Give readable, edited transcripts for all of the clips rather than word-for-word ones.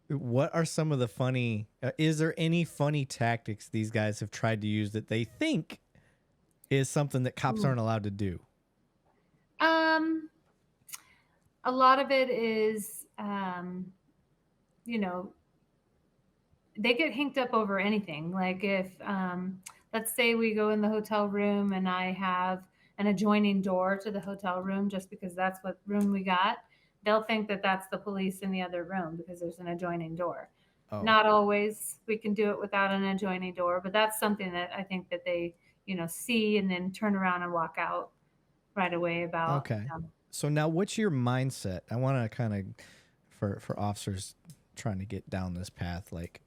What are some of the funny? Is there any funny tactics these guys have tried to use that they think is something that cops Ooh. aren't allowed to do? Um, a lot of it is, you know, they get hinked up over anything. Like if, let's say we go in the hotel room and I have an adjoining door to the hotel room just because that's what room we got, they'll think that that's the police in the other room because there's an adjoining door. Oh, Not always. We can do it without an adjoining door, but that's something that I think that they, see and then turn around and walk out right away about. okay. So now, what's your mindset? I want to kind of for officers trying to get down this path. Like,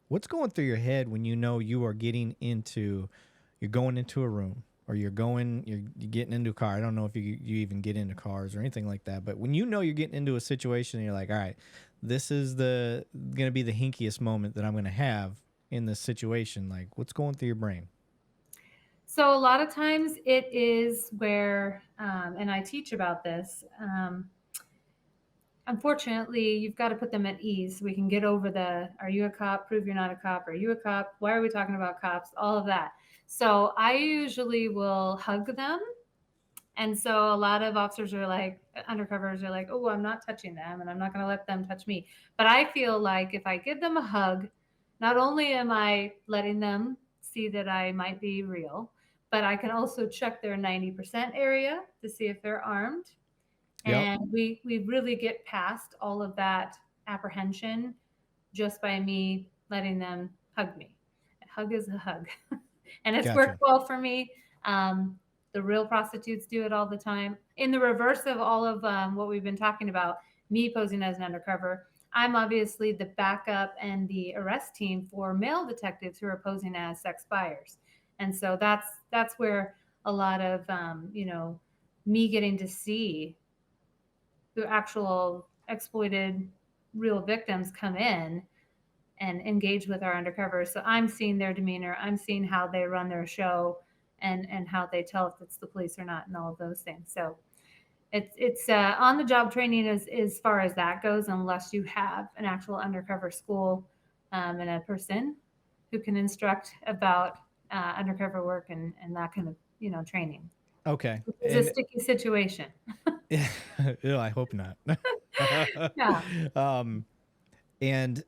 what's going through your head when you know you are you're going into a room, or you're getting into a car. I don't know if you even get into cars or anything like that, but when you know you're getting into a situation, and you're like, all right, this is the gonna be the hinkiest moment that I'm gonna have in this situation. Like, what's going through your brain? So a lot of times it is where, and I teach about this. Unfortunately, you've got to put them at ease. We can get over the "Are you a cop? Prove you're not a cop. Are you a cop? Why are we talking about cops?" All of that. So I usually will hug them, and so a lot of officers are like, undercovers are like, "Oh, I'm not touching them, and I'm not going to let them touch me." But I feel like if I give them a hug, not only am I letting them see that I might be real, but I can also check their 90% area to see if they're armed, Yep. and we really get past all of that apprehension just by me letting them hug me. A hug is a hug. And it's worked Gotcha. well for me. The real prostitutes do it all the time. In the reverse of all of what we've been talking about, me posing as an undercover, I'm obviously the backup and the arrest team for male detectives who are posing as sex buyers, and so that's where a lot of me getting to see the actual exploited real victims come in and engage with our undercovers. So I'm seeing their demeanor, I'm seeing how they run their show, and how they tell if it's the police or not, and all of those things. So it's on the job training as far as that goes, unless you have an actual undercover school, and a person who can instruct about undercover work and that kind of training. Okay. It's a And sticky situation. ew, I hope not. Yeah. um, and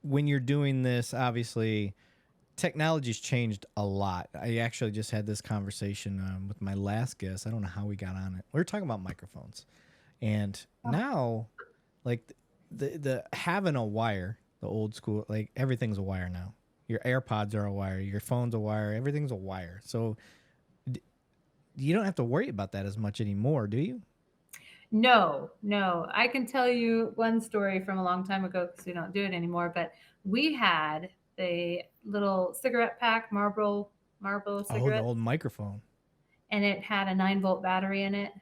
when you're doing this, obviously, technology's changed a lot. I actually just had this conversation with my last guest. I don't know how we got on it. We were talking about microphones, and now, like the having a wire, the old school, like everything's a wire now. Your AirPods are a wire. Your phone's a wire. Everything's a wire. So you don't have to worry about that as much anymore, do you? No, no. I can tell you one story from a long time ago because we don't do it anymore. But we had the little cigarette pack, Marlboro Oh, the cigarettes, old microphone. and it had a 9-volt battery in it.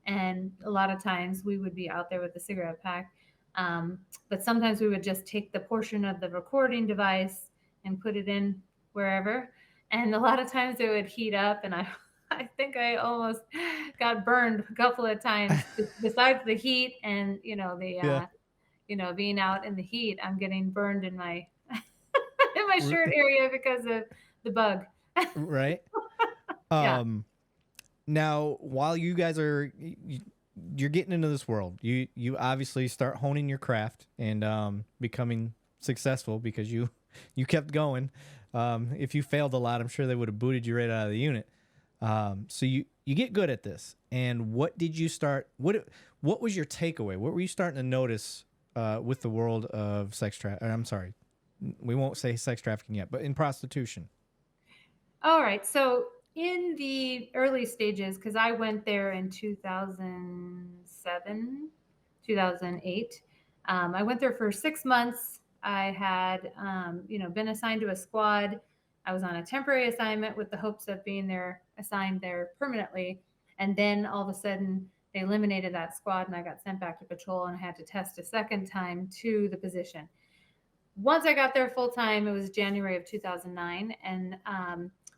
And a lot of times we would be out there with the cigarette pack, but sometimes we would just take the portion of the recording device and put it in wherever. And a lot of times it would heat up, and I think I almost got burned a couple of times. Besides the heat and Yeah. being out in the heat, I'm getting burned in my in my R- shirt area because of the bug. right. Yeah. Um, Now, while you guys you're getting into this world, you obviously start honing your craft and becoming successful because you kept going. If you failed a lot, I'm sure they would have booted you right out of the unit. So you get good at this. And what did you start? What was your takeaway? What were you starting to notice with the world of sex trafficking? I'm sorry, we won't say sex trafficking yet, but in prostitution. All right. So in the early stages, because I went there in 2007, 2008, I went there for 6 months. I had, been assigned to a squad. I was on a temporary assignment with the hopes of being there, assigned there permanently. And then all of a sudden, they eliminated that squad, and I got sent back to patrol, and I had to test a second time to the position. Once I got there full time, it was January of 2009. And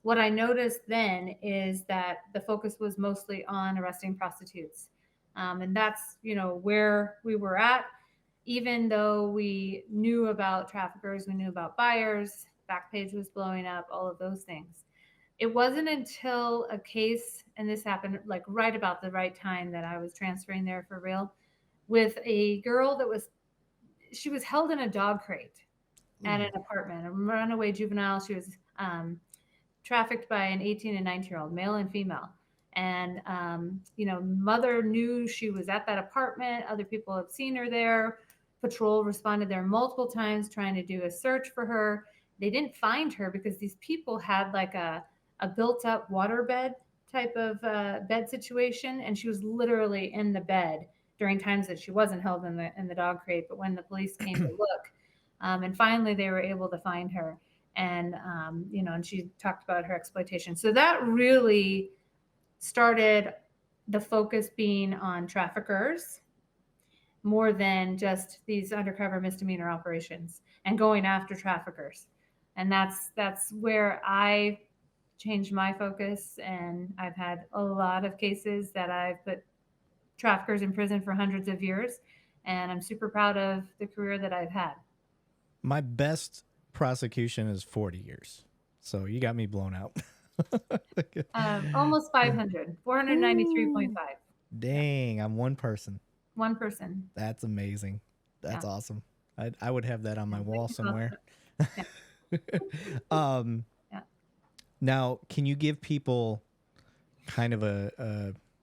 what I noticed then is that the focus was mostly on arresting prostitutes. And that's, where we were at. even though we knew about traffickers, we knew about buyers, Backpage was blowing up, all of those things. It wasn't until a case, and this happened like right about the right time that I was transferring there for real, with a girl that was, she was held in a dog crate at an Ooh. apartment, a runaway juvenile. She was trafficked by an 18 and 19-year-old, male and female. And, mother knew she was at that apartment. Other people have seen her there. Patrol responded there multiple times trying to do a search for her. They didn't find her because these people had like a built up waterbed type of bed situation. And she was literally in the bed during times that she wasn't held in the dog crate. But when the police came to look, and finally they were able to find her, and and she talked about her exploitation. So that really started the focus being on traffickers more than just these undercover misdemeanor operations and going after traffickers. And that's where I changed my focus, and I've had a lot of cases that I've put traffickers in prison for hundreds of years, and I'm super proud of the career that I've had. My best prosecution is 40 years. So you got me blown out. Almost 500, 493.5. Ooh, Yeah, dang, I'm one person. one person. That's amazing. Yeah. That's awesome. I would have that on my Yeah, wall somewhere. yeah, um, yeah. Now, can you give people kind of a